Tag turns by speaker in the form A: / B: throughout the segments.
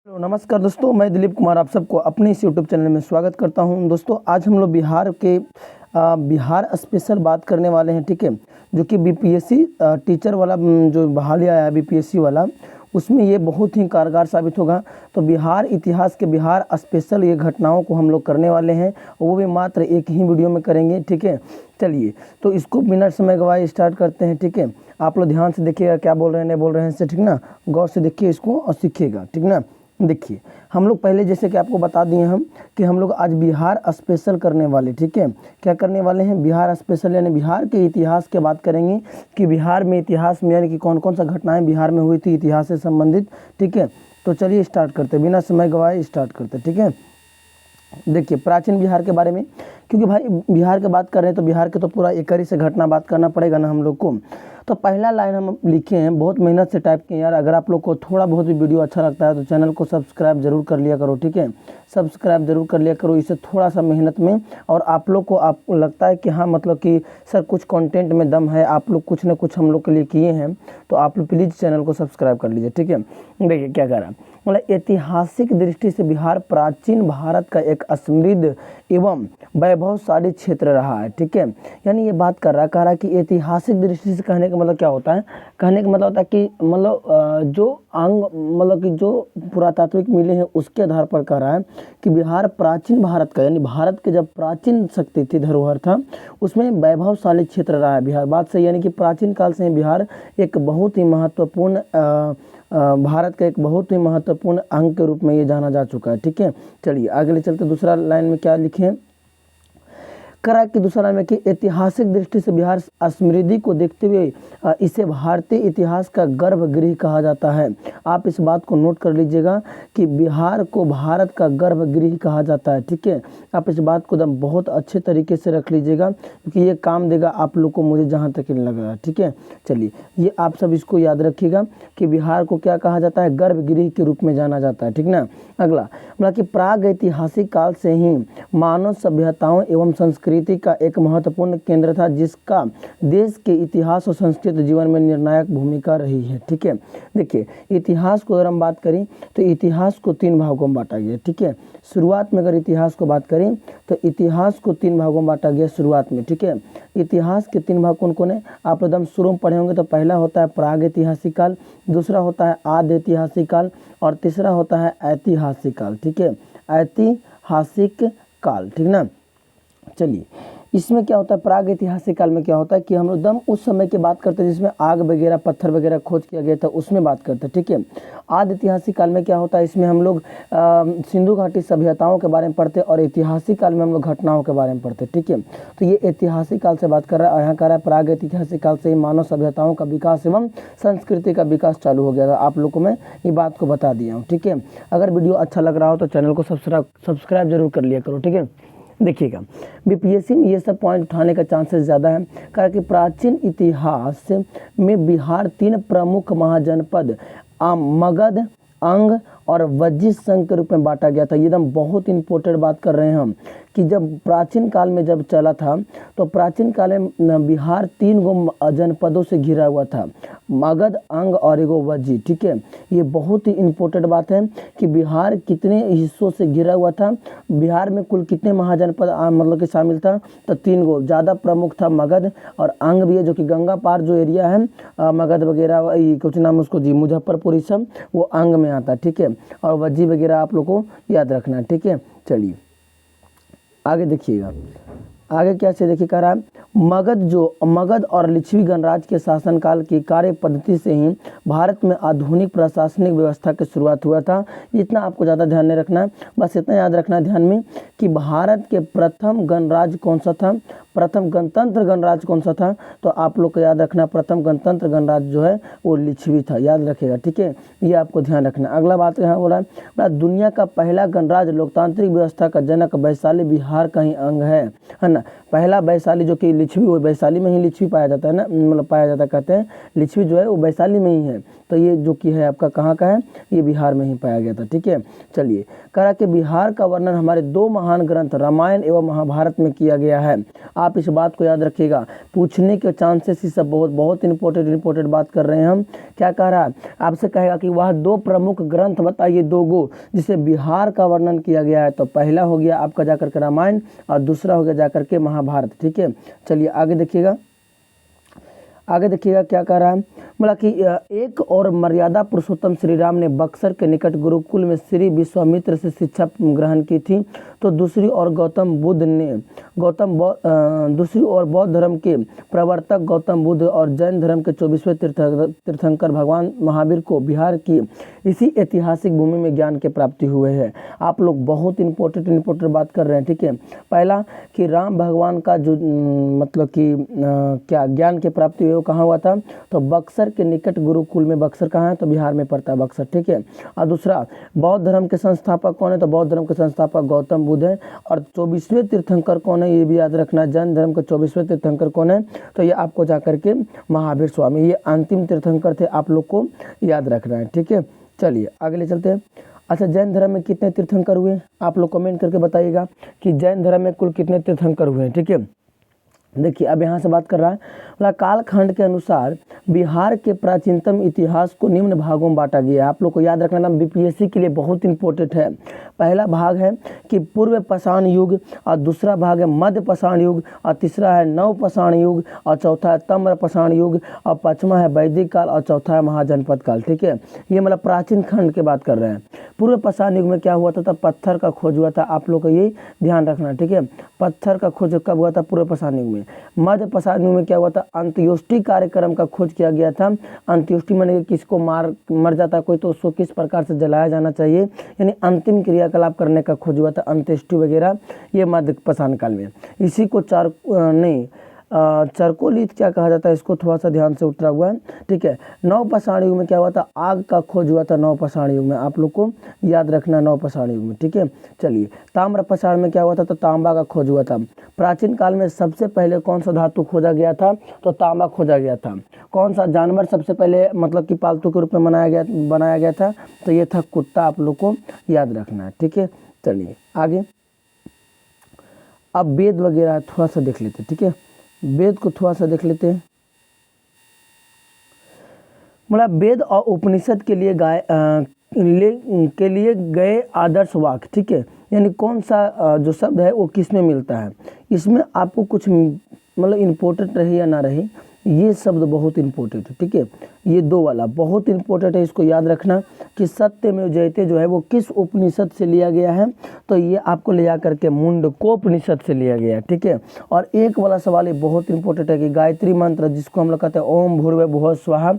A: नमस्कार दोस्तों, मैं दिलीप कुमार आप सबको अपने इस यूट्यूब चैनल में स्वागत करता हूं। दोस्तों आज हम लोग बिहार स्पेशल बात करने वाले हैं, ठीक है। जो कि बीपीएससी टीचर वाला जो बहाली आया है बीपीएससी वाला, उसमें ये बहुत ही कारगर साबित होगा। तो बिहार इतिहास के बिहार स्पेशल ये घटनाओं को हम लोग करने वाले हैं, वो भी मात्र एक ही वीडियो में करेंगे, ठीक है। चलिए तो इसको बिना समय गवाए स्टार्ट करते हैं, ठीक है। आप लोग ध्यान से देखिएगा क्या बोल रहे हैं नहीं बोल रहे हैं से, ठीक ना। गौर से देखिए इसको और सीखिएगा, ठीक ना। देखिए हम लोग पहले जैसे कि आपको बता दिए हम कि हम लोग आज बिहार स्पेशल करने वाले, ठीक है। क्या करने वाले हैं? बिहार स्पेशल, यानी बिहार के इतिहास की बात करेंगे कि बिहार में इतिहास में यानी कि कौन कौन सा घटनाएं बिहार में हुई थी इतिहास से संबंधित, ठीक है। तो चलिए स्टार्ट करते बिना समय गवाए स्टार्ट करते, ठीक है। देखिए प्राचीन बिहार के बारे में, क्योंकि भाई बिहार की बात कर रहे हैं तो बिहार के तो पूरा एक ही से घटना बात करना पड़ेगा ना हम लोग को। तो पहला लाइन हम लिखे हैं, बहुत मेहनत से टाइप किए यार। अगर आप लोग को थोड़ा बहुत भी वीडियो अच्छा लगता है तो चैनल को सब्सक्राइब जरूर कर लिया करो, ठीक है। सब्सक्राइब जरूर कर लिया करो, इससे थोड़ा सा मेहनत में और आप लोग को लगता है कि हाँ मतलब कि सर कुछ कंटेंट में दम है, आप लोग कुछ ना कुछ हम लोग के लिए किए हैं, तो आप लोग प्लीज़ चैनल को सब्सक्राइब कर लीजिए, ठीक है। देखिए क्या कह रहा है, मतलब ऐतिहासिक दृष्टि से बिहार प्राचीन भारत का एक समृद्ध एवं वैभवशाली क्षेत्र रहा है, ठीक है। यानी ये बात कर रहा है, कह रहा है कि ऐतिहासिक दृष्टि से कहने का मतलब क्या होता है? कहने का मतलब होता है कि मतलब जो अंग मतलब कि जो पुरातात्विक मिले हैं उसके आधार पर कह रहा है कि बिहार प्राचीन भारत का, यानी भारत के जब प्राचीन शक्ति थी, धरोहर था, उसमें वैभवशाली क्षेत्र रहा है बिहार। बात सही, यानी कि प्राचीन काल से बिहार एक बहुत ही महत्वपूर्ण भारत का एक बहुत ही महत्वपूर्ण अंग के रूप में ये जाना जा चुका है, ठीक है। चलिए आगे चलते, दूसरा लाइन में क्या लिखे करा कि दूसरा लाइन में कि ऐतिहासिक दृष्टि से बिहार समृद्धि को देखते हुए इसे भारतीय इतिहास का गर्भगृह कहा जाता है। आप इस बात को नोट कर लीजिएगा कि बिहार को भारत का गर्भगृह कहा जाता है, ठीक है। आप इस बात को एकदम बहुत अच्छे तरीके से रख लीजिएगा क्योंकि ये काम देगा आप लोग को, मुझे जहाँ तक लग रहा है, ठीक है। चलिए ये आप सब इसको याद रखिएगा कि बिहार को क्या कहा जाता है? गर्भगृह के रूप में जाना जाता है, ठीक ना। अगला मतलब कि प्राग ऐतिहासिक काल से ही मानव सभ्यताओं एवं संस्कृति का एक महत्वपूर्ण केंद्र था, जिसका देश के इतिहास और संस्कृति जीवन में निर्णायक भूमिका रही है, ठीक है। देखिए इतिहास को अगर हम बात करें तो इतिहास को 3 भागों में बांटा गया, ठीक है। शुरुआत में अगर इतिहास को बात करें तो इतिहास को 3 भागों में बांटा गया शुरुआत में, ठीक है। इतिहास के 3 भाग कौन कौन है? आप एकदम शुरू में पढ़े होंगे। तो पहला होता है प्राग ऐतिहासिक काल, दूसरा होता है आद्य ऐतिहासिक काल और तीसरा होता है ऐतिहासिक काल, ठीक है। ऐतिहासिक काल, ठीक ना। चलिए इसमें क्या होता है, प्राग ऐतिहासिक काल में क्या होता है कि हम लोग एकदम उस समय की बात करते हैं जिसमें आग वगैरह पत्थर वगैरह खोज किया गया था, उसमें बात करते हैं, ठीक है। आदि ऐतिहासिक काल में क्या होता है, इसमें हम लोग सिंधु घाटी सभ्यताओं के बारे में पढ़ते हैं और ऐतिहासिक काल में हम लोग घटनाओं के बारे में पढ़ते हैं, ठीक है। तो ये ऐतिहासिक काल से बात कर रहा है, यहाँ कह रहा है प्राग ऐतिहासिक काल से ही मानव सभ्यताओं का विकास एवं संस्कृति का विकास चालू हो गया था। आप लोग को मैं ये बात को बता दिया हूँ, ठीक है। अगर वीडियो अच्छा लग रहा हो तो चैनल को सब्सक्राइब जरूर कर लिया करो, ठीक है। देखिएगा बीपीएससी में ये सब पॉइंट उठाने का चांसेस ज़्यादा है, कारण कि प्राचीन इतिहास में बिहार 3 प्रमुख महाजनपद मगध, अंग और वज्जी संघ के रूप में बांटा गया था। ये एकदम बहुत इंपॉर्टेंट बात कर रहे हैं हम कि जब प्राचीन काल में जब चला था तो प्राचीन काल में बिहार 3 गो जनपदों से घिरा हुआ था, मगध, अंग और एगो वज्जी, ठीक है। ये बहुत ही इंपॉर्टेंट बात है कि बिहार कितने हिस्सों से घिरा हुआ था। बिहार में कुल कितने महाजनपद मतलब कि शामिल था? तो 3 गो, ज़्यादा प्रमुख था मगध और अंग भी है, जो कि गंगा पार जो एरिया है मगध वगैरह कुछ नाम उसको जी मुजफ्फरपुर ये सब वो अंग में आता है, ठीक है। और वज्जी वगैरह आप लोग को याद रखना है, ठीक है। चलिए आगे देखिएगा, आगे क्या से देखिए कह रहा है मगध और लिच्छवी गणराज्य के शासनकाल की कार्य पद्धति से ही भारत में आधुनिक प्रशासनिक व्यवस्था की शुरुआत हुआ था। इतना आपको ज़्यादा ध्यान नहीं रखना है, बस इतना याद रखना है ध्यान में कि भारत के प्रथम गणराज्य कौन सा था, प्रथम गणतंत्र गणराज्य कौन सा था? तो आप लोग को याद रखना प्रथम गणतंत्र गणराज्य जो है वो लिच्छवी था, याद रखेगा, ठीक है। ये आपको ध्यान रखना। अगला बात यहाँ बोला है दुनिया का पहला गणराज्य लोकतांत्रिक व्यवस्था का जनक वैशाली बिहार का ही अंग है ना। ना। पहला वैशाली जो कि लिच्छवी, वो वैशाली में ही लिच्छवी पाया जाता है ना, मतलब पाया जाता कहते हैं, लिच्छवी जो है वो वैशाली में ही है। तो ये जो कि है आपका कहाँ का है, ये बिहार में ही पाया गया था। ठीक है, चलिए कहा कि बिहार का वर्णन हमारे दो महान ग्रंथ रामायण एवं महाभारत में किया गया है। आप इस बात को याद रखिएगा, पूछने के चांसेस ही सब बहुत बहुत इंपॉर्टेंट बात कर रहे हैं हम। क्या कह रहा है आपसे, कहेगा कि वह दो प्रमुख ग्रंथ बताइए, दो गो जिसे बिहार का वर्णन किया गया है। तो पहला हो गया आपका जाकर के रामायण और दूसरा हो गया जाकर के महाभारत। ठीक है, चलिए आगे देखिएगा, आगे देखिएगा क्या कह रहा है, बोला कि एक और मर्यादा पुरुषोत्तम श्री राम ने बक्सर के निकट गुरुकुल में श्री विश्वामित्र से शिक्षा ग्रहण की थी। तो दूसरी ओर दूसरी ओर बौद्ध धर्म के प्रवर्तक गौतम बुद्ध और जैन धर्म के 24वें तीर्थंकर भगवान महावीर को बिहार की इसी ऐतिहासिक भूमि में ज्ञान की प्राप्ति हुए है। आप लोग बहुत इंपॉर्टेंट बात कर रहे हैं। ठीक है, पहला कि राम भगवान का जो मतलब कि क्या ज्ञान की प्राप्ति हुई वो कहाँ हुआ था, तो बक्सर के निकट गुरुकुल में। बक्सर कहाँ है, तो बिहार में पड़ता है बक्सर। ठीक है, और दूसरा बौद्ध धर्म के संस्थापक कौन है, तो बौद्ध धर्म के संस्थापक गौतम बुद्ध है। और 24वें तीर्थंकर कौन है, ये भी याद रखना। जैन धर्म के 24वें तीर्थंकर कौन है, तो ये आपको जाकर के महावीर स्वामी, ये अंतिम तीर्थंकर थे, आप लोग को याद रखना है। ठीक है, चलिए आगे ले चलते हैं। अच्छा, जैन धर्म में कितने तीर्थंकर हुए, आप लोग कमेंट करके बताइएगा कि जैन धर्म में कुल कितने तीर्थंकर हुए हैं। ठीक है, देखिए अब यहाँ से बात कर रहा है, बोला कालखंड के अनुसार बिहार के प्राचीनतम इतिहास को निम्न भागों में बांटा गया है। आप लोग को याद रखना ना, बीपीएससी के लिए बहुत इंपॉर्टेंट है। पहला भाग है कि पूर्व पाषाण युग, और दूसरा भाग है मध्य पाषाण युग, और तीसरा है नव पाषाण युग, और चौथा है ताम्र पाषाण युग, और पांचवा है वैदिक काल, और चौथा है महाजनपद काल। ठीक है, ये मतलब प्राचीन खंड की बात कर रहे हैं। पूर्व पाषाण युग में क्या हुआ था, तब पत्थर का खोज हुआ था, आप लोग को ये ध्यान रखना। ठीक है, पत्थर का खोज कब हुआ था, पूर्व पाषाण युग में। मध्य पाषाण युग में क्या हुआ था, अंत्योष्टि कार्यक्रम का खोज किया गया था। अंत्योष्टि माने किसको मर जाता कोई तो उसको किस प्रकार से जलाया जाना चाहिए, यानी अंतिम क्रियाकलाप करने का खोज हुआ था, अंत्येष्टि वगैरह, ये मध्य पाषाण काल में। इसी को चरकोलित क्या कहा जाता है, इसको थोड़ा सा ध्यान से उतरा हुआ है। ठीक है, नव पाषाण युग में क्या हुआ था, आग का खोज हुआ था नव पाषाण युग में, आप लोग को याद रखना नव पाषाण युग में। ठीक है, चलिए ताम्र पाषाण में क्या हुआ था, तो तांबा का खोज हुआ था। प्राचीन काल में सबसे पहले कौन सा धातु खोजा गया था, तो तांबा खोजा गया था। कौन सा जानवर सबसे पहले मतलब कि पालतू के रूप में बनाया गया था, तो ये था कुत्ता, आप लोग को याद रखना है। ठीक है, चलिए आगे, अब वेद वगैरह थोड़ा सा देख लेते। ठीक है, वेद को थोड़ा सा देख लेते हैं। मतलब वेद और उपनिषद के लिए गए आदर्श वाक्य। ठीक है, यानी कौन सा जो शब्द है वो किस में मिलता है, इसमें आपको कुछ मतलब इम्पोर्टेंट रहे या ना रहे, ये शब्द बहुत इंपॉर्टेंट है। ठीक है, ये दो वाला बहुत इंपॉर्टेंट है, इसको याद रखना कि सत्यमेव जयते जो है वो किस उपनिषद से लिया गया है, तो ये आपको ले जा करके मुंडकोपनिषद से लिया गया है। ठीक है, और एक वाला सवाल ये बहुत इंपॉर्टेंट है कि गायत्री मंत्र जिसको हम लोग कहते हैं ओम भूर्भुवः स्वः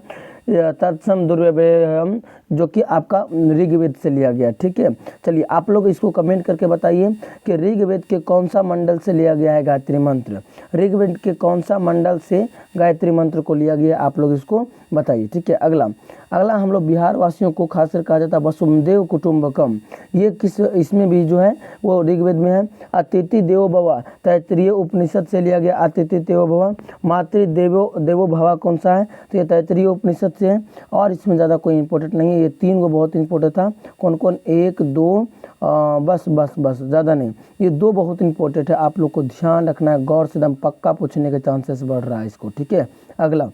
A: तत्सम दुर्व्यवहम, जो कि आपका ऋग्वेद से लिया गया। ठीक है, चलिए आप लोग इसको कमेंट करके बताइए कि ऋग्वेद के कौन सा मंडल से लिया गया है गायत्री मंत्र, ऋग्वेद के कौन सा मंडल से गायत्री मंत्र को लिया गया, आप लोग इसको बताइए। ठीक है, अगला हम लोग बिहार वासियों को खासकर कहा जाता है वसुदेव कुटुंबकम, ये इसमें भी जो है वो ऋग्वेद में है। अतिथि देवो भव तैत्तिरीय उपनिषद से लिया गया, अतिथि देवो भव। मातृ देवो भव कौन सा है, तो ये तैत्तिरीय उपनिषद से है। और इसमें ज़्यादा कोई इंपॉर्टेंट नहीं है, ये तीन को बहुत इंपॉर्टेंट था। कौन कौन, एक दो बस ज़्यादा नहीं, ये दो बहुत इंपॉर्टेंट है, आप लोग को ध्यान रखना है, गौर से एकदम पक्का पूछने के चांसेस बढ़ रहा है इसको। ठीक है, अगला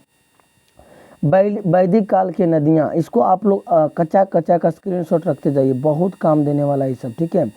A: वैदिक काल के नदियाँ, इसको आप लोग कच्चा का स्क्रीनशॉट रखते जाइए, बहुत काम देने वाला है ये सब। ठीक है,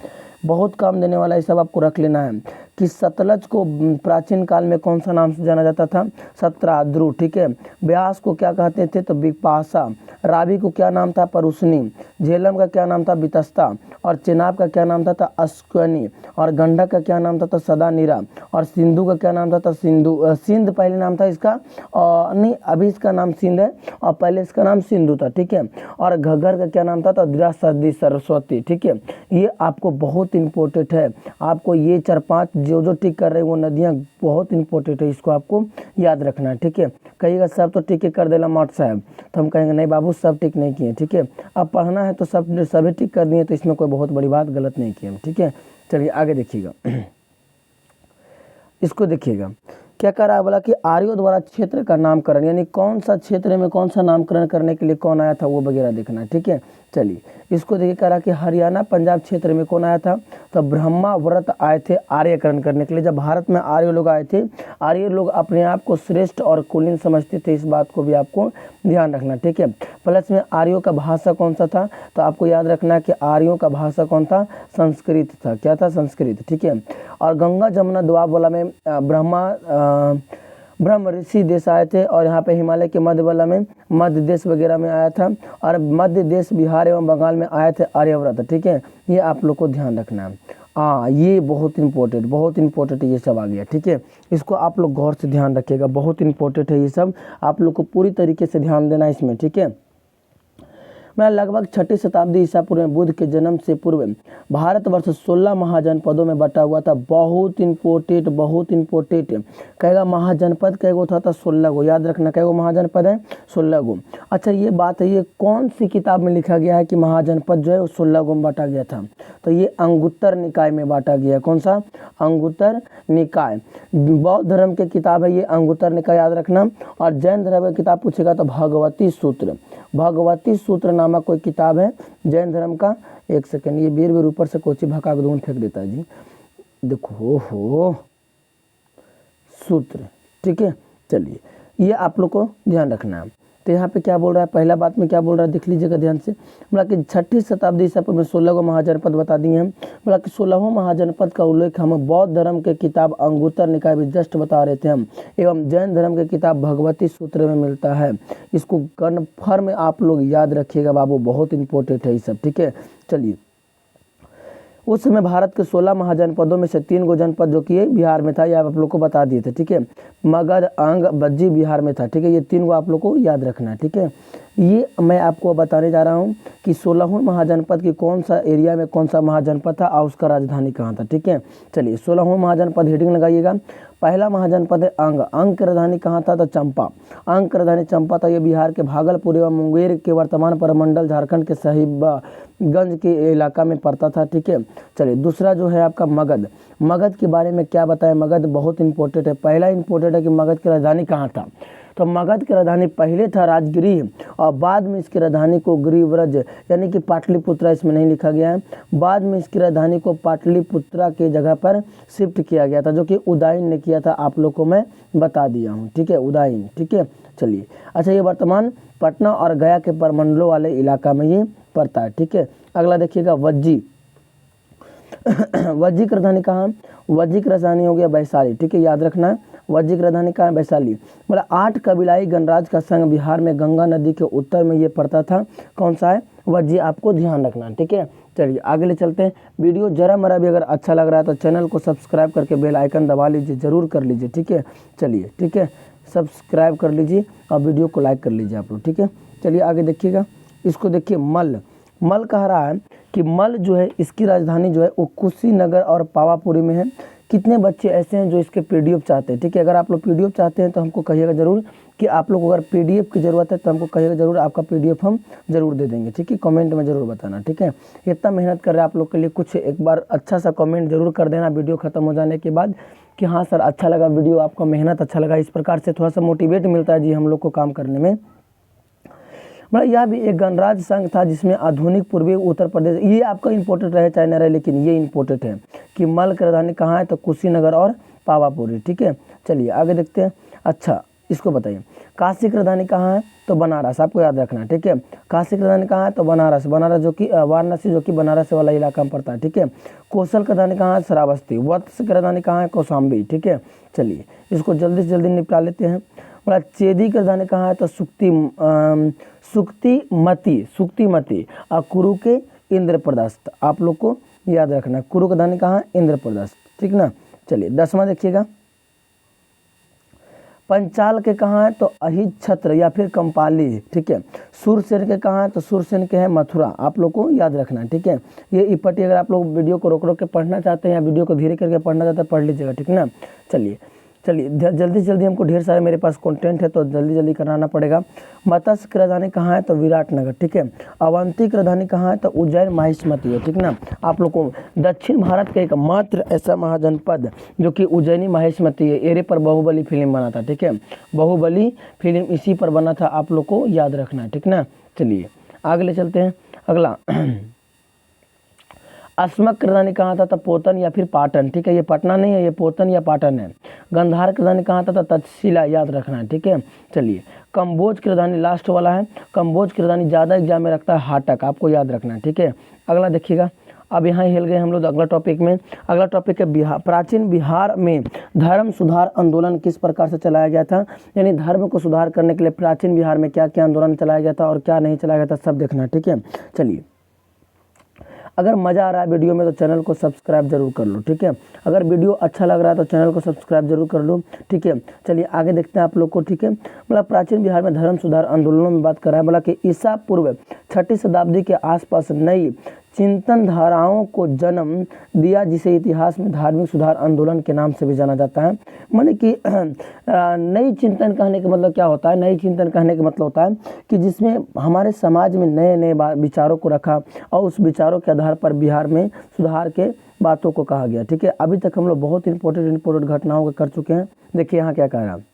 A: बहुत काम देने वाला ये सब आपको रख लेना है कि सतलज को प्राचीन काल में कौन सा नाम से जाना जाता था, सत्राद्रु। ठीक है, व्यास को क्या कहते थे, तो बिपाशा। रावी को क्या नाम था, परुष्णी। झेलम का क्या नाम था, बितस्ता। और चेनाब का क्या नाम था, अश्वनी। और गंडक का क्या नाम था, तो सदानीरा। और सिंधु का क्या नाम था, तो सिंध पहले नाम था इसका, और नहीं अभी इसका नाम सिंध है, और पहले इसका नाम सिंधु था। ठीक है, और घग्गर का क्या नाम था, तो द्रासदी सरस्वती। ठीक है, ये आपको बहुत इंपॉर्टेंट है, आपको ये 4-5 जो टिक कर रहे हैं वो नदियाँ बहुत इंपॉर्टेंट है, इसको आपको याद रखना है। ठीक है, कहिएगा सब तो टिक कर देला माट साहब, तो हम कहेंगे नहीं बाबू सब टिक नहीं किए। ठीक है, अब पढ़ना है तो सभी टिक कर दिए, तो इसमें कोई बहुत बड़ी बात गलत नहीं की हम। ठीक है, चलिए आगे देखिएगा। इसको देखिएगा क्या कर रहा है, बोला कि आर्यों द्वारा क्षेत्र का नामकरण, यानी कौन सा क्षेत्र में कौन सा नामकरण करने के लिए कौन आया था वो वगैरह देखना है, ठीक है। चलिए इसको देखिए, कह रहा कि हरियाणा पंजाब क्षेत्र में कौन आया था, तो ब्रह्माव्रत आए थे आर्यकरण करने के लिए। जब भारत में आर्य लोग आए थे, आर्य लोग अपने आप को श्रेष्ठ और कुलीन समझते थे, इस बात को भी आपको ध्यान रखना, ठीक है। प्लस में आर्यों का भाषा कौन सा था, तो आपको याद रखना है कि आर्यों का भाषा कौन था, संस्कृत था। क्या था, संस्कृत, ठीक है। और गंगा जमुना द्वाबला में ब्रह्म ऋषि देश आए थे, और यहाँ पे हिमालय के मध्य वाला में मध्य देश वगैरह में आया था, और मध्य देश बिहार एवं बंगाल में आए थे आर्यव्रत, ठीक है। ये आप लोग को ध्यान रखना है। हाँ, ये बहुत इंपॉर्टेंट ये सब आ गया, ठीक है। इसको आप लोग गौर से ध्यान रखिएगा, बहुत इंपॉर्टेंट है ये सब, आप लोग को पूरी तरीके से ध्यान देना इसमें, ठीक है। मैं लगभग 6ठी शताब्दी ईसा पूर्व में बुद्ध के जन्म से पूर्व भारतवर्ष 16 महाजनपदों में बटा हुआ था। बहुत इंपोर्टेंट कहेगा महाजनपद कैगो था, 16 गो, याद रखना कैगो महाजनपद है, 16 गो। अच्छा ये बात है, ये कौन सी किताब में लिखा गया है कि महाजनपद जो है वो 16 गो में बांटा गया था, तो ये अंगुत्तर निकाय में बांटा गया है। कौन सा, अंगुत्तर निकाय। बौद्ध धर्म की किताब है ये अंगुत्तर निकाय, याद रखना। और जैन धर्म की किताब पूछेगा तो भगवती सूत्र नामक कोई किताब है जैन धर्म का। एक सेकंड, ये बेर ऊपर से कोची भका के दून फेंक देता है जी, देखो हो सूत्र, ठीक है। चलिए ये आप लोग को ध्यान रखना है। तो यहाँ पे क्या बोल रहा है, पहला बात में क्या बोल रहा है देख लीजिएगा ध्यान से। बोला कि 6ठी शताब्दी ईसा पूर्व में 16 गो महाजनपद बता दिए हैं। बोला कि 16वें महाजनपद का उल्लेख हम बौद्ध धर्म के किताब अंगुत्तर निकाय भी जस्ट बता रहे थे हम, एवं जैन धर्म के किताब भगवती सूत्र में मिलता है। इसको कन्फर्म आप लोग याद रखिएगा बाबू, बहुत इंपॉर्टेंट है ये सब, ठीक है। चलिए उस समय भारत के 16 महाजनपदों में से 3 गो जनपद जो कि बिहार में था, ये आप लोग को बता दिए थे, ठीक है। मगध, अंग, बज्जी बिहार में था, ठीक है। ये 3 गो आप लोग को याद रखना है, ठीक है। ये मैं आपको बताने जा रहा हूँ कि 16वें महाजनपद की कौन सा एरिया में कौन सा महाजनपद था और उसका राजधानी कहाँ था, ठीक है। चलिए 16वें महाजनपद हेडिंग लगाइएगा। पहला महाजनपद है अंग। अंग की राजधानी कहाँ था, तो चंपा। अंग की राजधानी चंपा था। ये बिहार के भागलपुर एवं मुंगेर के वर्तमान परमंडल झारखंड के साहिबगंज के इलाका में पड़ता था, ठीक है। चलिए दूसरा जो है आपका मगध। मगध के बारे में क्या बताएं, मगध बहुत इंपॉर्टेंट है। पहला इंपॉर्टेंट है कि मगध की राजधानी कहाँ था, तो मगध की राजधानी पहले था राजगिरी, और बाद में इसकी राजधानी को गिरिव्रज यानी कि पाटलिपुत्रा, इसमें नहीं लिखा गया है, बाद में इसकी राजधानी को पाटलिपुत्रा के जगह पर शिफ्ट किया गया था, जो कि उदयन ने किया था, आप लोग को मैं बता दिया हूँ, ठीक है, उदयन, ठीक है। चलिए अच्छा, ये वर्तमान पटना और गया के परमंडलों वाले इलाका में ये पड़ता है, ठीक है। अगला देखिएगा वज्जी। वज्जी की राजधानी कहाँ, वज्जी की राजधानी हो गया वैशाली, ठीक है, याद रखना। वज्जी की राजधानी कहाँ है, वैशाली। मतलब 8 कबीलाई गणराज का संघ बिहार में गंगा नदी के उत्तर में ये पड़ता था। कौन सा है, वज्जी, आपको ध्यान रखना, ठीक है। चलिए आगे ले चलते हैं। वीडियो जरा मरा भी अगर अच्छा लग रहा है तो चैनल को सब्सक्राइब करके बेल आइकन दबा लीजिए, जरूर कर लीजिए, ठीक है। चलिए ठीक है, सब्सक्राइब कर लीजिए और वीडियो को लाइक कर लीजिए आप लोग, ठीक है। चलिए आगे देखिएगा, इसको देखिए मल्ल। मल कह रहा है कि मल जो है इसकी राजधानी जो है वो कुशीनगर और पावापुरी में है। कितने बच्चे ऐसे हैं जो इसके पीडीएफ चाहते हैं, ठीक है। अगर आप लोग पीडीएफ चाहते हैं तो हमको कहिएगा जरूर कि आप लोग अगर पीडीएफ की ज़रूरत है तो हमको कहिएगा जरूर, आपका पीडीएफ हम जरूर दे देंगे, ठीक है। कमेंट में जरूर बताना, ठीक है। इतना मेहनत कर रहे हैं आप लोग के लिए, कुछ एक बार अच्छा सा कमेंट जरूर कर देना वीडियो खत्म हो जाने के बाद कि हाँ सर अच्छा लगा वीडियो, आपका मेहनत अच्छा लगा। इस प्रकार से थोड़ा सा मोटिवेट मिलता है जी हम लोग को काम करने में। मतलब यह भी एक गणराज्य संघ था जिसमें आधुनिक पूर्वी उत्तर प्रदेश, ये आपका इंपॉर्टेंट रहे चाहे न रहे, लेकिन ये इंपॉर्टेंट है कि मल की राजधानी कहाँ है, तो कुशीनगर और पावापुरी, ठीक है। चलिए आगे देखते हैं। अच्छा इसको बताइए, काशी की राजधानी कहाँ है, तो बनारस, आपको याद रखना, ठीक है। काशी की राजधानी कहाँ है, तो बनारस, बनारस जो कि वाराणसी जो कि बनारस वाला इलाका में पड़ता है, ठीक है। कौशल की राजधानी कहाँ है, श्रावस्ती। वत्स की राजधानी कहाँ है, कौशाम्बी, ठीक है। चलिए इसको जल्दी से जल्दी निपटा लेते हैं। मतलब चेदी की राजधानी कहाँ है, तो सुक्तिमती और कुरु के इंद्रप्रस्थ, आप लोग को याद रखना। कुरु की राजधानी कहाँ है, इंद्रप्रस्थ, ठीक ना। चलिए 10वां देखिएगा, पंचाल के कहाँ है, तो अहित छत्र या फिर कंपाली, ठीक है। सूरसेन के कहाँ है, तो सूरसेन के है मथुरा, आप लोग को याद रखना, ठीक है। ये इपटी अगर आप लोग वीडियो को रोक रोक के पढ़ना चाहते हैं या वीडियो को धीरे करके पढ़ना चाहते हैं पढ़ लीजिएगा, ठीक ना। चलिए चलिए जल्दी जल्दी हमको ढेर सारे मेरे पास कंटेंट है तो जल्दी जल्दी कराना पड़ेगा। मत्स्य की राजधानी कहाँ है? तो विराटनगर, ठीक है। अवंती की राजधानी कहाँ है? तो उज्जैन माहिष्मती है, ठीक ना। आप लोग को दक्षिण भारत का एकमात्र ऐसा महाजनपद जो कि उज्जैनी माहिष्मती है, एरे पर बाहुबली फिल्म बना था, ठीक है। बाहुबली फिल्म इसी पर बना था, आप लोग को याद रखना है, ठीक ना। चलिए अगले चलते हैं। अगला अस्मक की राजधानी कहाँ था? तो पोतन या फिर पाटन, ठीक है। ये पटना नहीं है, ये पोतन या पाटन है। गंधार की राजधानी कहाँ था? तो तक्षशिला, याद रखना है, ठीक है। चलिए कंबोज की राजधानी लास्ट वाला है, कंबोज की राजधानी ज़्यादा एग्जाम में रखता है हाटक, आपको याद रखना है, ठीक है। अगला देखिएगा, अब यहाँ हिल गए हम लोग अगला टॉपिक में। अगला टॉपिक है बिहार। प्राचीन बिहार में धर्म सुधार आंदोलन किस प्रकार से चलाया गया था? यानी धर्म को सुधार करने के लिए प्राचीन बिहार में क्या क्या आंदोलन चलाया गया था और क्या नहीं चलाया गया था, सब देखना है, ठीक है। चलिए अगर मज़ा आ रहा है वीडियो में तो चैनल को सब्सक्राइब जरूर कर लो, ठीक है। अगर वीडियो अच्छा लग रहा है तो चैनल को सब्सक्राइब जरूर कर लो, ठीक है। चलिए आगे देखते हैं आप लोग को, ठीक है। मतलब प्राचीन बिहार में धर्म सुधार आंदोलनों में बात कर रहा है, बोला कि ईसा पूर्व 6वीं शताब्दी के आसपास नई चिंतन धाराओं को जन्म दिया, जिसे इतिहास में धार्मिक सुधार आंदोलन के नाम से भी जाना जाता है। माने कि नई चिंतन कहने का मतलब क्या होता है? नई चिंतन कहने का मतलब होता है कि जिसमें हमारे समाज में नए नए विचारों को रखा और उस विचारों के आधार पर बिहार में सुधार के बातों को कहा गया, ठीक है। अभी तक हम लोग बहुत इंपॉर्टेंट घटनाओं को कर चुके हैं। देखिए यहाँ क्या कह रहा है,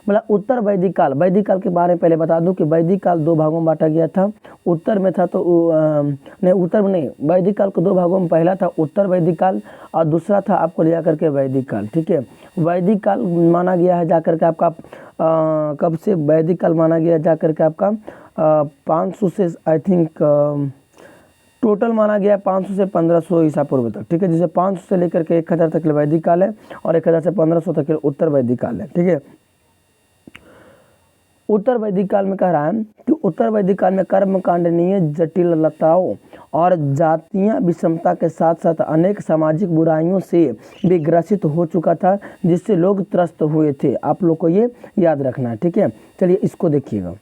A: मतलब उत्तर वैदिक काल। वैदिक काल के बारे में पहले बता दूं कि वैदिक काल 2 भागों में बांटा गया था। उत्तर में था तो नहीं, उत्तर में नहीं, वैदिक काल को 2 भागों में पहला था उत्तर वैदिक काल और दूसरा था आपको ले जाकर के वैदिक काल, ठीक है। वैदिक काल माना गया है जाकर के आपका कब से वैदिक काल माना गया जाकर के आपका 500 से आई थिंक टोटल माना गया 500 से 1500 ईसा पूर्व तक, ठीक है। जैसे 500 से लेकर के 1000 तक वैदिक काल है और 1000 से 1500 तक उत्तर वैदिक काल है, ठीक है। उत्तर वैदिक काल में कह रहा है कि उत्तर वैदिक काल में कर्मकांडनीय जटिलताओं और जातीय विषमता के साथ साथ अनेक सामाजिक बुराइयों से भी ग्रसित हो चुका था, जिससे लोग त्रस्त हुए थे। आप लोग को ये याद रखना है, ठीक है। चलिए इसको देखिएगा,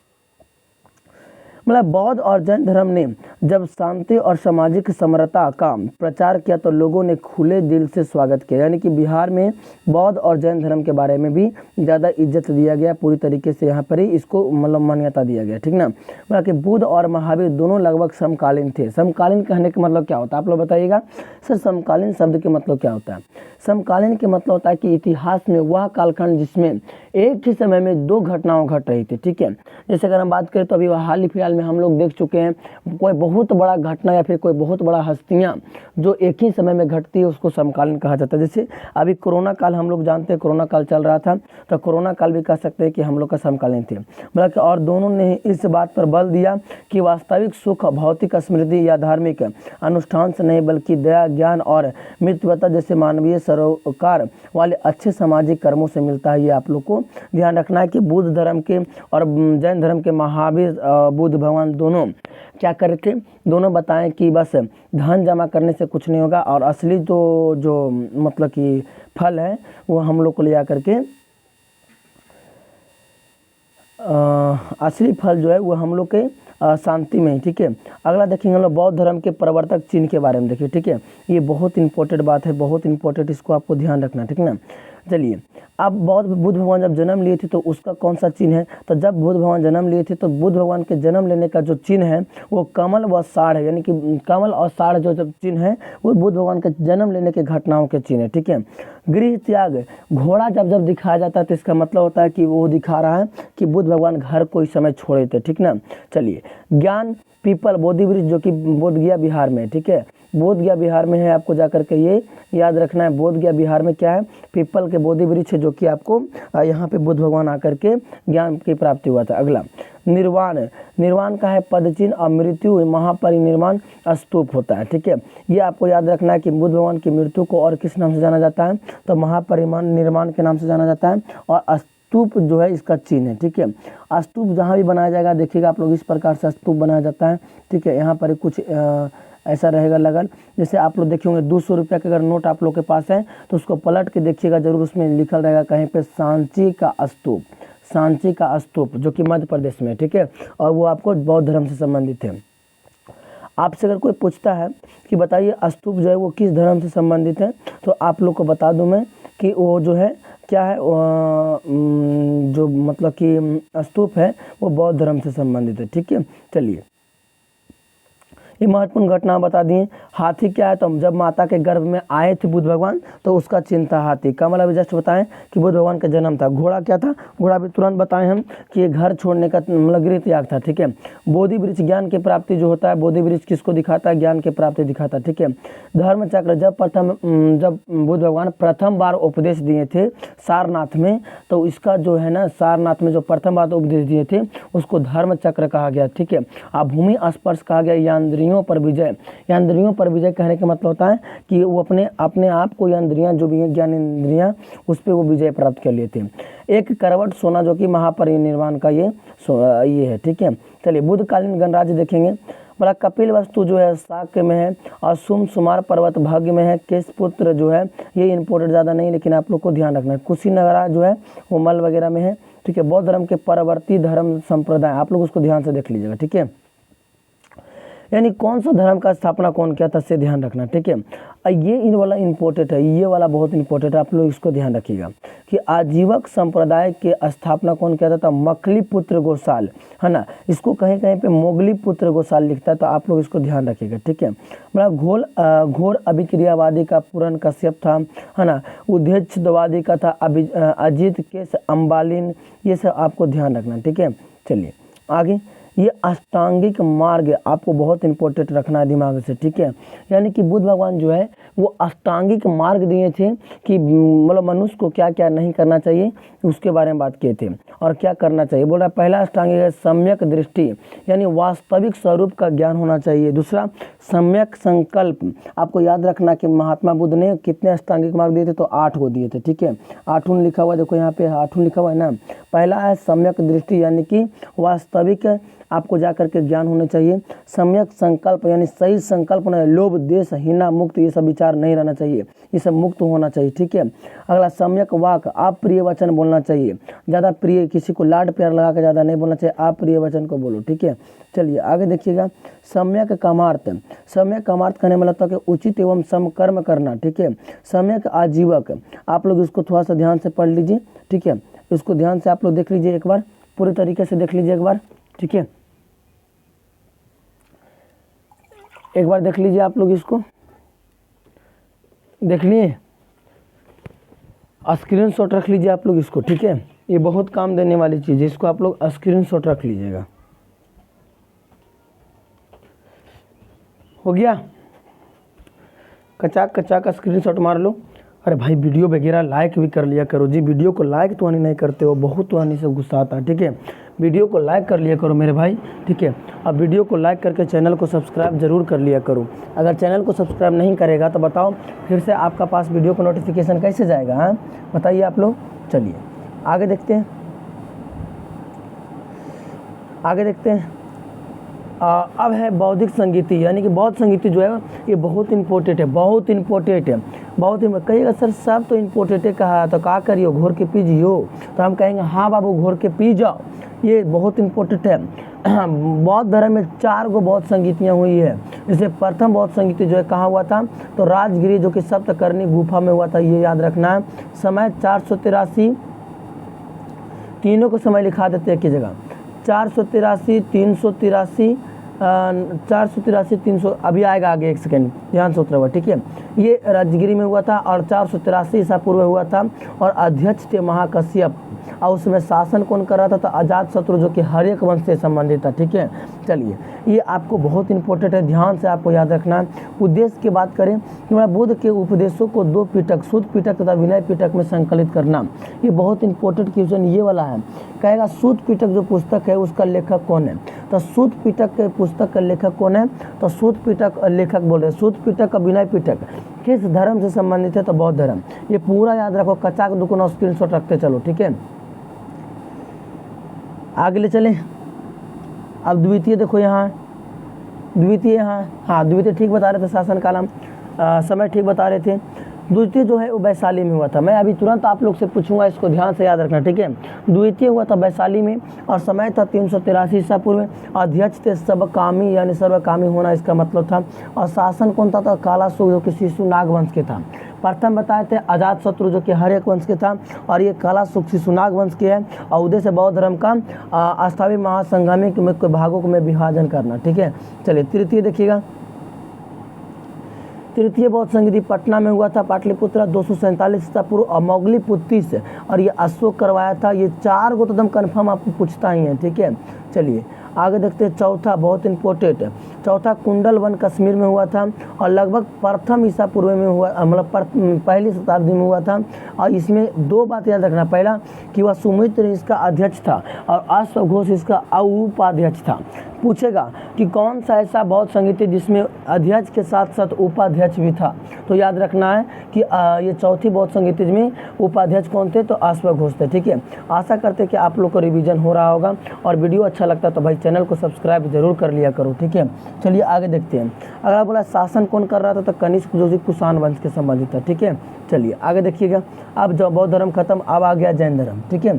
A: मतलब बौद्ध और जैन धर्म ने जब शांति और सामाजिक समरसता का प्रचार किया तो लोगों ने खुले दिल से स्वागत किया। यानी कि बिहार में बौद्ध और जैन धर्म के बारे में भी ज़्यादा इज्जत दिया गया, पूरी तरीके से यहाँ पर ही इसको मतलब मान्यता दिया गया, ठीक ना। मतलब कि बुद्ध और महावीर दोनों लगभग समकालीन थे। समकालीन कहने का मतलब क्या होता है आप लोग बताइएगा? सर समकालीन शब्द के मतलब क्या होता है? समकालीन के मतलब होता है कि इतिहास में वह कालखंड जिसमें एक ही समय में 2 घटनाएं घट रही थी, ठीक है। जैसे अगर हम बात करें तो अभी हाल ही फिलहाल में हम लोग देख चुके हैं कोई बहुत बड़ा घटना या फिर कोई बहुत बड़ा हस्तियां जो एक ही समय में घटती है उसको समकालीन कहा जाता है। जैसे अभी कोरोना काल हम लोग जानते हैं, कोरोना काल चल रहा था तो कोरोना काल भी कह सकते हैं कि हम लोग का समकालीन थे। मतलब और दोनों ने इस बात पर बल दिया कि वास्तविक सुख भौतिक समृद्धि या धार्मिक अनुष्ठान से नहीं बल्कि दया, ज्ञान और मित्रवता जैसे मानवीय सरोकार वाले अच्छे सामाजिक कर्मों से मिलता है। ये आप लोग को ध्यान रखना है कि बुद्ध धर्म के और जैन धर्म के महावीर बुद्ध भगवान दोनों क्या करे थे? दोनों बताएं कि बस धन जमा करने से कुछ नहीं होगा और असली जो मतलब कि फल है वो हम लोग को ले जा करके असली फल जो है वो हम लोग के शांति में, ठीक है। अगला देखेंगे हम लोग बौद्ध धर्म के प्रवर्तक चिन्ह के बारे में देखिए, ठीक है। ये बहुत इंपॉर्टेंट बात है, बहुत इंपॉर्टेंट, इसको आपको ध्यान रखना, ठीक ना। चलिए अब बुद्ध भगवान जब जन्म लिए थे तो उसका कौन सा चिन्ह है? तो जब बुद्ध भगवान जन्म लिए थे तो बुद्ध भगवान के जन्म लेने का जो चिन्ह है वो कमल व साढ़ है। यानी कि कमल और साढ़ जो चिन्ह है वो बुद्ध भगवान के जन्म लेने के घटनाओं के चिन्ह है, ठीक है। गृह त्याग, घोड़ा जब दिखाया जाता है तो इसका मतलब होता है कि वो दिखा रहा है कि बुद्ध भगवान घर को इस समय छोड़े थे, ठीक ना। चलिए ज्ञान पीपल बोधि वृक्ष जो कि बोध गया बिहार में, ठीक है। बोध गया बिहार में है, आपको जाकर के ये याद रखना है। बोध गया बिहार में क्या है? पीपल के बोधि वृक्ष है जो कि आपको यहाँ पे बुद्ध भगवान आकर के ज्ञान की प्राप्ति हुआ था। अगला निर्वाण, निर्वाण का है पद चिन्ह और मृत्यु महापरिनिर्वाण स्तूप होता है, ठीक है। ये आपको याद रखना है कि बुद्ध भगवान की मृत्यु को और किस नाम से जाना जाता है? तो महापरिनिर्वाण निर्माण के नाम से जाना जाता है और स्तूप जो है इसका चिन्ह है, ठीक है। स्तूप जहाँ भी बनाया जाएगा देखिएगा आप लोग इस प्रकार से स्तूप बनाया जाता है, ठीक है। यहाँ पर कुछ ऐसा रहेगा लगन, जैसे आप लोग देखेंगे 200 रुपया का अगर नोट आप लोग के पास है तो उसको पलट के देखिएगा जरूर, उसमें लिखल रहेगा कहीं पे सांची का स्तूप, सांची का स्तूप जो कि मध्य प्रदेश में, ठीक है। और वो आपको बौद्ध धर्म से संबंधित है। आपसे अगर कोई पूछता है कि बताइए स्तूप जो है वो किस धर्म से संबंधित है तो आप लोग को बता दूं मैं कि वो जो है क्या है जो मतलब कि स्तूप है वो बौद्ध धर्म से संबंधित है। ठीक है, चलिए ये महत्वपूर्ण घटना बता दिए। हाथी क्या है, तो जब माता के गर्भ में आए थे बुद्ध भगवान तो उसका चिन्ह था हाथी। कमल अभी जस्ट बताएं कि बुद्ध भगवान का जन्म था। घोड़ा क्या था, घोड़ा भी तुरंत बताएं हम कि ये घर छोड़ने का मतलब गृह त्याग था। ठीक है, बोधि वृक्ष ज्ञान की प्राप्ति जो होता है, बोधि वृक्ष किसको दिखाता है, ज्ञान की प्राप्ति दिखाता है। ठीक है, धर्म चक्र जब बुद्ध भगवान प्रथम बार उपदेश दिए थे सारनाथ में, तो इसका जो है ना सारनाथ में जो प्रथम बार उपदेश दिए थे उसको धर्म चक्र कहा गया। ठीक है, अब भूमि स्पर्श कहा गया, या इंद्रियों पर विजय। या इंद्रियों पर विजय कहने का मतलब होता है कि वो अपने आप को, या इंद्रियां जो भी हैं ज्ञान इंद्रियां, उस पर वो विजय प्राप्त कर लिए थे। एक करवट सोना जो कि महापरिनिर्वाण का ये है। ठीक है, चलिए बुद्धकालीन गणराज्य देखेंगे। बोला कपिल वस्तु जो है शाक्य में है, और सुमार पर्वत भाग्य में है। केशपुत्र जो है ये इंपोर्टेड ज़्यादा नहीं, लेकिन आप लोग को ध्यान रखना है। कुशीनगरा जो है वो मल वगैरह में है। ठीक है, बौद्ध धर्म के परवर्ती धर्म संप्रदाय, आप लोग उसको ध्यान से देख लीजिएगा। ठीक है, यानी कौन सा धर्म का स्थापना कौन किया था, इससे ध्यान रखना। ठीक है, ये इन वाला इम्पोर्टेंट है, ये वाला बहुत इंपॉर्टेंट है, आप लोग इसको ध्यान रखिएगा कि आजीवक संप्रदाय के स्थापना कौन किया था, मकली पुत्र गोसाल, है ना। इसको कहीं कहीं पे मोगली पुत्र गोसाल लिखता है, तो आप लोग इसको ध्यान रखिएगा। ठीक है, मतलब घोर अभिक्रियावादी का पूरन कश्यप था, है ना। उद्देश्यवादी का था अजित केस अम्बालिन, ये सब आपको ध्यान रखना। ठीक है, चलिए आगे। ये अष्टांगिक मार्ग आपको बहुत इंपॉर्टेंट रखना है दिमाग से। ठीक है, यानी कि बुद्ध भगवान जो है वो अष्टांगिक मार्ग दिए थे कि मतलब मनुष्य को क्या क्या नहीं करना चाहिए, उसके बारे में बात किए थे और क्या करना चाहिए। बोल रहा है पहला अष्टांगिक है सम्यक दृष्टि, यानी वास्तविक स्वरूप का ज्ञान होना चाहिए। दूसरा सम्यक संकल्प, आपको याद रखना कि महात्मा बुद्ध ने कितने अष्टांगिक मार्ग दिए थे, तो 8 को दिए थे। ठीक है, 8 लिखा हुआ, देखो यहाँ पे 8 लिखा हुआ है ना। पहला है सम्यक दृष्टि, यानी कि वास्तविक आपको जा करके ज्ञान होने चाहिए। सम्यक संकल्प, यानी सही संकल्प होना, लोभ देश हिना मुक्त, ये सब विचार नहीं रहना चाहिए, ये सब मुक्त होना चाहिए। ठीक है, अगला सम्यक वाक, आप प्रिय वचन बोलना चाहिए, ज़्यादा प्रिय किसी को लाड प्यार लगा के ज़्यादा नहीं बोलना चाहिए, आप प्रिय वचन को बोलो। ठीक है, चलिए आगे देखिएगा। सम्यक कामार्थ, सम्यक कामार्थ कहने में लगता है कि उचित एवं समकर्म करना। ठीक है, सम्यक आजीवक, आप लोग इसको थोड़ा सा ध्यान से पढ़ लीजिए। ठीक है, इसको ध्यान से आप लोग देख लीजिए, एक बार पूरे तरीके से देख लीजिए एक बार। ठीक है, एक बार देख लीजिए आप लोग, इसको देख लिए, स्क्रीनशॉट रख लीजिए आप लोग इसको। ठीक है, ये बहुत काम देने वाली चीज़ है, इसको आप लोग स्क्रीनशॉट रख लीजिएगा। हो गया, कचाक कचाक स्क्रीनशॉट मार लो। अरे भाई वीडियो वगैरह लाइक भी कर लिया करो जी, वीडियो को लाइक तो नहीं करते हो, बहुत तो आने से गुस्सा आता है। ठीक है, वीडियो को लाइक कर लिया करो मेरे भाई। ठीक है, अब वीडियो को लाइक करके चैनल को सब्सक्राइब जरूर कर लिया करो। अगर चैनल को सब्सक्राइब नहीं करेगा तो बताओ फिर से आपका पास वीडियो का नोटिफिकेशन कैसे जाएगा, हाँ बताइए आप लोग। चलिए आगे देखते हैं, आगे देखते हैं। अब है बौद्धिक संगीति, यानी कि बौद्ध संगीति जो है ये बहुत इंपॉर्टेंट है, बहुत इंपॉर्टेंट है, बहुत ही। कहिएगा सर सब तो इम्पोर्टेंट है कहा, तो क्या करियो घोर के पी जियो, तो हम कहेंगे हाँ बाबू घोर के पी जाओ, ये बहुत इम्पोर्टेंट है। बौद्ध धर्म में 4 गो बौद्ध संगीतियाँ हुई है। जैसे प्रथम बौद्ध संगीति जो है कहाँ हुआ था, तो राजगिरी जो कि सप्तकर्णी गुफा में हुआ था, ये याद रखना है। समय 483, तीनों को समय लिखा देते हैं एक ही जगह, 483, 383, 483, 300, अभी आएगा आगे, एक सेकेंड ध्यान से उतरा हुआ। ठीक है, ये राजगिरी में हुआ था और 483 ईसा पूर्व हुआ था, और अध्यक्ष थे महाकश्यप, और उसमें शासन कौन कर रहा था, तो अजातशत्रु जो कि हर्यक वंश से संबंधित था। ठीक है, चलिए ये आपको बहुत इंपॉर्टेंट है, ध्यान से आपको याद रखना है। उद्देश्य की बात करें तो बुद्ध के उपदेशों को 2 पिटक, शुद्ध पिटक तथा विनय पिटक में संकलित करना, ये बहुत इंपॉर्टेंट क्वेश्चन ये वाला है। कहेगा शुद्ध पिटक जो पुस्तक है उसका लेखक कौन है, तो शुद्ध पिटक के पुस्तक का लेखक कौन है, तो शुद्ध पिटक लेखक बोल रहे हैं। शुद्ध पिटक और विनय पिटक किस धर्म से संबंधित है, तो बौद्ध धर्म। ये पूरा याद रखो, कचाक दुकान स्क्रीनशॉट रखते चलो। ठीक है, आगे ले चलें। अब द्वितीय देखो यहाँ, द्वितीय यहाँ, हाँ द्वितीय ठीक बता रहे थे, शासन कालम समय ठीक बता रहे थे। द्वितीय जो है वो वैशाली में हुआ था, मैं अभी तुरंत आप लोग से पूछूंगा, इसको ध्यान से याद रखना। ठीक है, द्वितीय हुआ था वैशाली में, और समय था 383 ईसा पूर्व। अध्यक्ष थे सबकामी, यानी सर्वकामी होना इसका मतलब था, और शासन कौन था, तो कालासुग जो कि शिशु नाग वंश के था। प्रथम बताए थे अजातशत्रु जो कि हर्यक वंश के था, और ये काला शिशुनाग वंश के है, और उदय से बौद्ध धर्म का अस्थावी महासंगामी के भागों को में विभाजन करना। ठीक है, चलिए तृतीय देखिएगा। तृतीय बौद्ध संगीति पटना में हुआ था, पाटलिपुत्र 247 ईसा पूर्व, और मोगलीपुत्ती से, और ये अशोक करवाया था। ये 4 को तो एकदम कन्फर्म आपको पूछता ही है। ठीक है, चलिए आगे देखते हैं। चौथा बहुत इंपॉर्टेंट है, चौथा कुंडल वन कश्मीर में हुआ था, और लगभग प्रथम ईसा पूर्व में हुआ, मतलब पहली शताब्दी में हुआ था। और इसमें 2 बात याद रखना, पहला कि वह सुमित्र इसका अध्यक्ष था, और अश्वघोष इसका उपाध्यक्ष था। पूछेगा कि कौन सा ऐसा बौद्ध संगीति जिसमें अध्यक्ष के साथ साथ उपाध्यक्ष भी था, तो याद रखना है कि ये चौथी बौद्ध संगीति में उपाध्यक्ष कौन थे, तो अश्वघोष थे। ठीक है, आशा करते कि आप लोग को रिवीजन हो रहा होगा, और वीडियो अच्छा लगता है तो भाई चैनल को सब्सक्राइब जरूर कर लिया करो। ठीक है, चलिए आगे देखते हैं। अगर बोला शासन कौन कर रहा था, तो कनिष्क जो कि कुषाण वंश के संबंधित था। ठीक है, चलिए आगे देखिएगा। अब जब बौद्ध धर्म खत्म, अब आ गया जैन धर्म। ठीक है,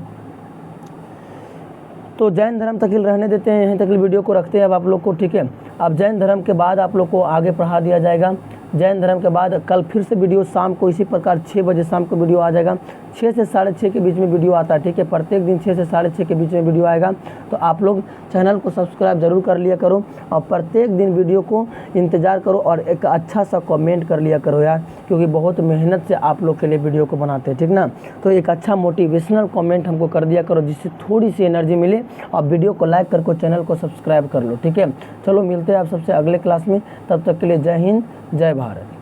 A: तो जैन धर्म तक रहने देते हैं, यहीं तक वीडियो को रखते हैं अब आप लोग को। ठीक है, अब जैन धर्म के बाद आप लोग को आगे पढ़ा दिया जाएगा। जैन धर्म के बाद कल फिर से वीडियो शाम को इसी प्रकार 6 बजे शाम को वीडियो आ जाएगा। 6 से 6:30 के बीच में वीडियो आता है। ठीक है, प्रत्येक दिन 6 से 6:30 के बीच में वीडियो आएगा, तो आप लोग चैनल को सब्सक्राइब जरूर कर लिया करो, और प्रत्येक दिन वीडियो को इंतज़ार करो, और एक अच्छा सा कमेंट कर लिया करो यार, क्योंकि बहुत मेहनत से आप लोग के लिए वीडियो को बनाते हैं। ठीक ना, तो एक अच्छा मोटिवेशनल कमेंट हमको कर दिया करो, जिससे थोड़ी सी एनर्जी मिले, और वीडियो को लाइक करके चैनल को सब्सक्राइब कर लो। ठीक है, चलो मिलते हैं आप सबसे अगले क्लास में, तब तक के लिए जय हिंद जय भारत।